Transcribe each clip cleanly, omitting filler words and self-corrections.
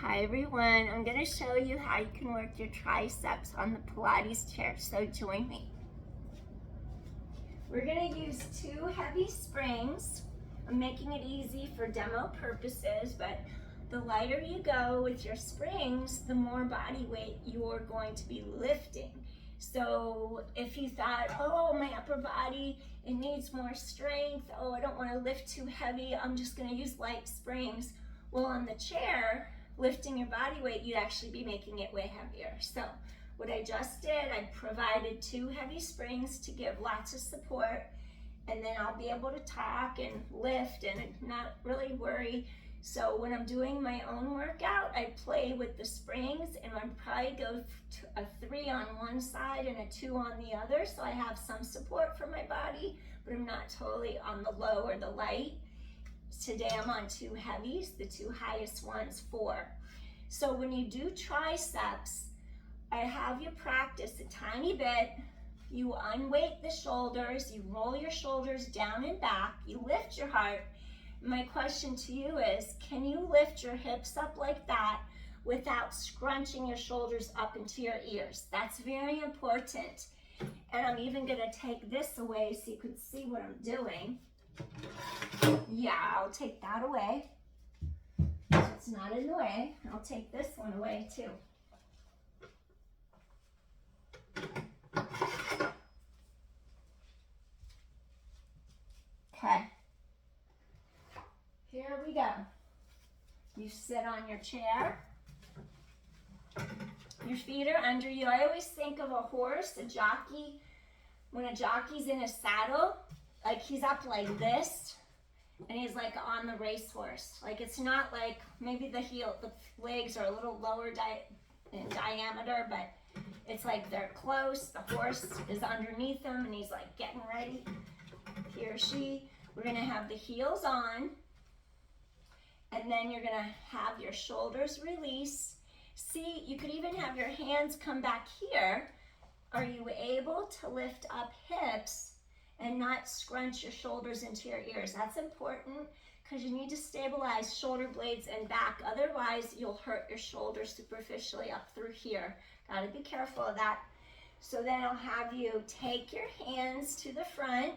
Hi everyone, I'm going to show you how you can work your triceps on the Pilates chair, so join me. We're going to use 2 heavy springs. I'm making it easy for demo purposes, but the lighter you go with your springs, the more body weight you're going to be lifting. So if you thought, oh, my upper body, it needs more strength, oh, I don't want to lift too heavy, I'm just going to use light springs. Well, on the chair, lifting your body weight, you'd actually be making it way heavier. So what I just did, I provided 2 heavy springs to give lots of support, and then I'll be able to talk and lift and not really worry. So when I'm doing my own workout, I play with the springs, and I'd probably go to a 3 on one side and a 2 on the other, so I have some support for my body, but I'm not totally on the low or the light. Today I'm on 2 heavies, the 2 highest ones 4. So when you do triceps, I have you practice a tiny bit. You unweight the shoulders, you roll your shoulders down and back, you lift your heart. My question to you is, can you lift your hips up like that without scrunching your shoulders up into your ears? That's very important. And I'm even gonna take this away so you can see what I'm doing. Yeah, I'll take that away. So it's not in the way. I'll take this one away too. Okay. Here we go. You sit on your chair. Your feet are under you. I always think of a horse, a jockey. When a jockey's in a saddle, like he's up like this, and he's like on the racehorse. Like it's not like, maybe the legs are a little lower in diameter, but it's like they're close. The horse is underneath him, and he's like getting ready. He or she. We're gonna have the heels on, and then you're gonna have your shoulders release. See, you could even have your hands come back here. Are you able to lift up hips and not scrunch your shoulders into your ears? That's important because you need to stabilize shoulder blades and back. Otherwise, you'll hurt your shoulders superficially up through here. Gotta be careful of that. So then I'll have you take your hands to the front.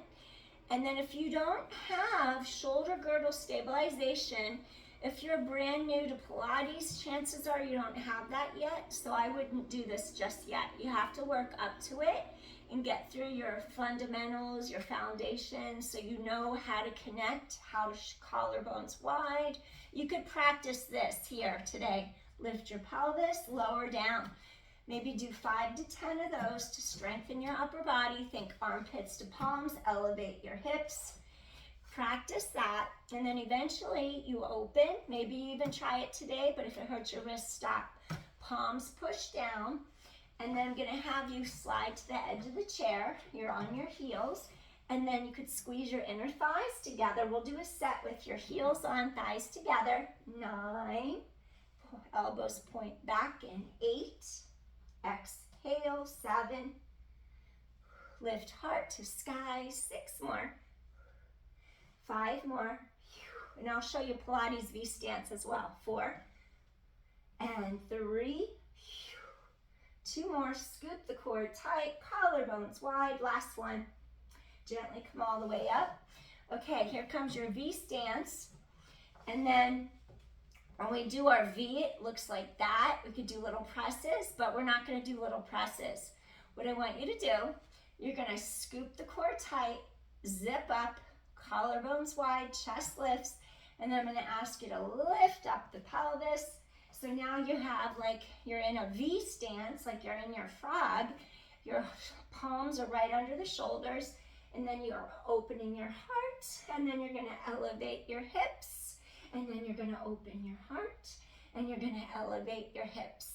And then if you don't have shoulder girdle stabilization, if you're brand new to Pilates, chances are you don't have that yet, so I wouldn't do this just yet. You have to work up to it and get through your fundamentals, your foundation, so you know how to connect, how to collarbones wide. You could practice this here today. Lift your pelvis, lower down. Maybe do 5 to 10 of those to strengthen your upper body. Think armpits to palms, elevate your hips. Practice that, and then eventually you open. Maybe you even try it today, but if it hurts your wrist, stop. Palms push down, and then I'm gonna have you slide to the edge of the chair. You're on your heels, and then you could squeeze your inner thighs together. We'll do a set with your heels on, thighs together. 9, elbows point back in 8, exhale, 7, lift heart to sky, 6 more, 5 more, and I'll show you Pilates V stance as well. 4 and 3, 2 more, scoop the core tight, collarbones wide, last one, gently come all the way up. Okay, here comes your V stance, and then when we do our V, it looks like that. We could do little presses, but we're not gonna do little presses. What I want you to do, you're gonna scoop the core tight, zip up, collarbones wide, chest lifts, and then I'm gonna ask you to lift up the pelvis. So now you have like, you're in a V stance, like you're in your frog. Your palms are right under the shoulders, and then you're opening your heart, and then you're gonna elevate your hips, and then you're gonna open your heart, and you're gonna elevate your hips.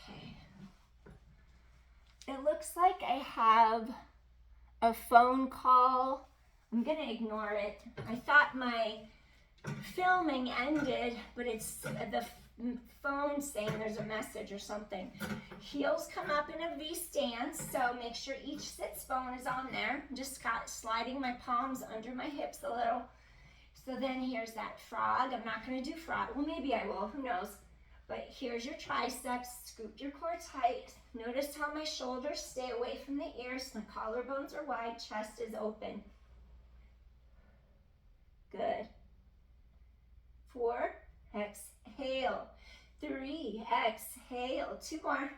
Okay. It looks like I have a phone call. I'm gonna ignore it. I thought my filming ended, but it's the phone saying there's a message or something. Heels come up in a V stance, so make sure each sits bone is on there. I'm just sliding my palms under my hips a little So then here's that frog. I'm not going to do frog. Well, maybe I will. Who knows? But here's your triceps. Scoop your core tight. Notice how my shoulders stay away from the ears. My collarbones are wide. Chest is open. Good. 4. Exhale. 3. Exhale. 2 more.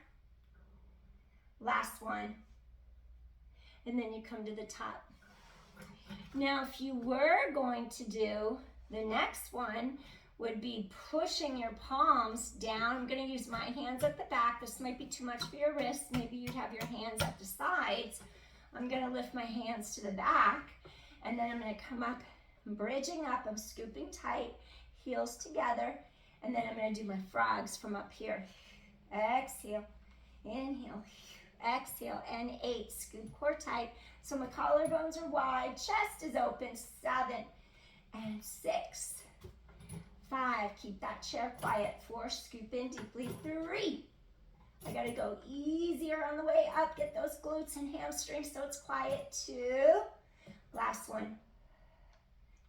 Last one. And then you come to the top. Now, if you were going to do the next one, would be pushing your palms down. I'm going to use my hands at the back. This might be too much for your wrists. Maybe you'd have your hands at the sides. I'm going to lift my hands to the back, and then I'm going to come up, I'm bridging up. I'm scooping tight, heels together, and then I'm going to do my frogs from up here. Exhale, inhale, exhale, and 8. Scoop core tight. So my collarbones are wide, chest is open. 7 and 6. 5, keep that chair quiet. 4, scoop in deeply. 3, I gotta go easier on the way up. Get those glutes and hamstrings so it's quiet. 2, last one.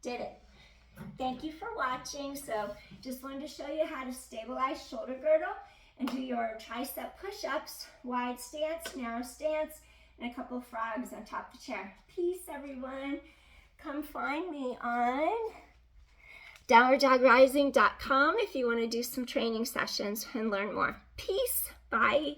Did it. Thank you for watching. So just wanted to show you how to stabilize shoulder girdle and do your tricep push-ups, wide stance, narrow stance, and a couple of frogs on top of the chair. Peace, everyone. Come find me on downwarddogrising.com if you want to do some training sessions and learn more. Peace. Bye.